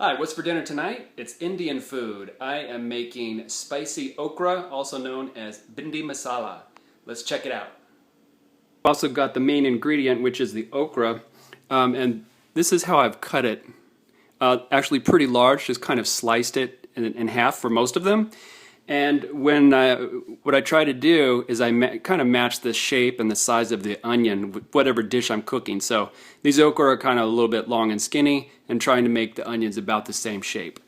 Hi, what's for dinner tonight? It's Indian food. I am making spicy okra, also known as Bhindi Masala. Let's check it out. I've also got the main ingredient, which is the okra, and this is how I've cut it. Actually pretty large, just kind of sliced it in half for most of them. And what I try to do is I kind of match the shape and the size of the onion with whatever dish I'm cooking. So these okra are kind of a little bit long and skinny, and trying to make the onions about the same shape.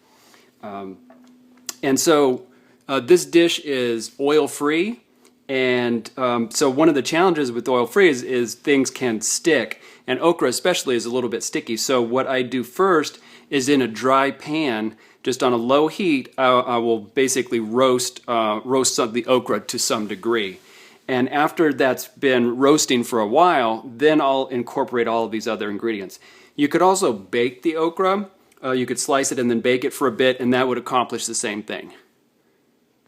And so this dish is oil-free, and so one of the challenges with oil-free is things can stick, and okra especially is a little bit sticky. So what I do first is in a dry pan, just on a low heat, I will basically roast the okra to some degree. And after that's been roasting for a while, then I'll incorporate all of these other ingredients. You could also bake the okra. You could slice it and then bake it for a bit, and that would accomplish the same thing.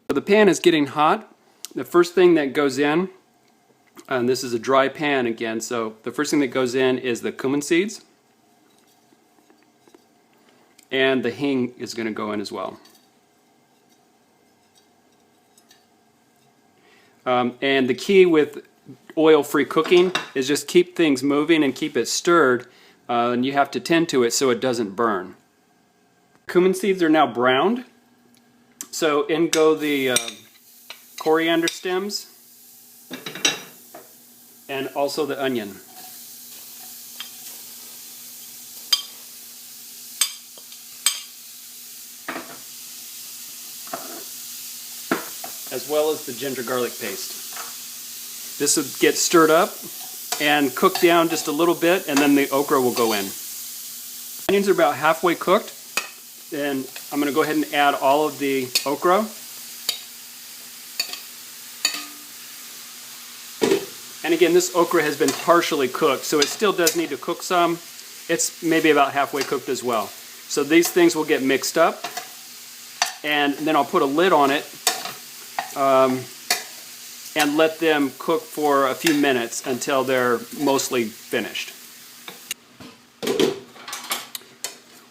So the pan is getting hot. The first thing that goes in, and this is a dry pan again, so the first thing that goes in is the cumin seeds. And the hing is going to go in as well. And the key with oil-free cooking is just keep things moving and keep it stirred, and you have to tend to it so it doesn't burn. Cumin seeds are now browned, so in go the coriander stems and also the onion. As well as the ginger garlic paste. This will get stirred up and cooked down just a little bit, and then the okra will go in. Onions are about halfway cooked, and I'm going to go ahead and add all of the okra. And again, this okra has been partially cooked, so it still does need to cook some. It's maybe about halfway cooked as well. So these things will get mixed up, and then I'll put a lid on it and let them cook for a few minutes until they're mostly finished.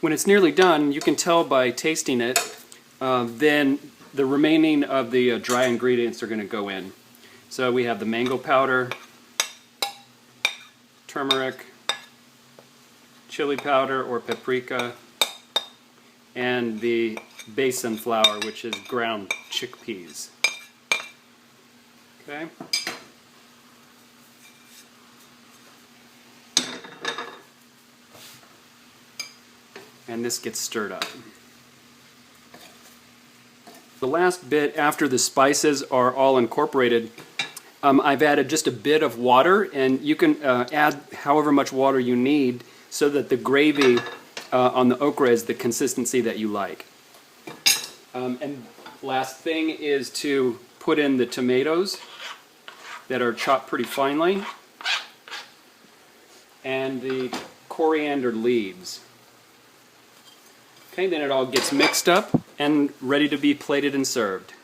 When it's nearly done, you can tell by tasting it, then the remaining of the dry ingredients are going to go in. So we have the mango powder, turmeric, chili powder or paprika, and the besan flour, which is ground chickpeas. Okay. And this gets stirred up. The last bit, after the spices are all incorporated, I've added just a bit of water, and you can add however much water you need so that the gravy on the okra is the consistency that you like. And last thing is to put in the tomatoes that are chopped pretty finely, and the coriander leaves. Okay, then it all gets mixed up and ready to be plated and served.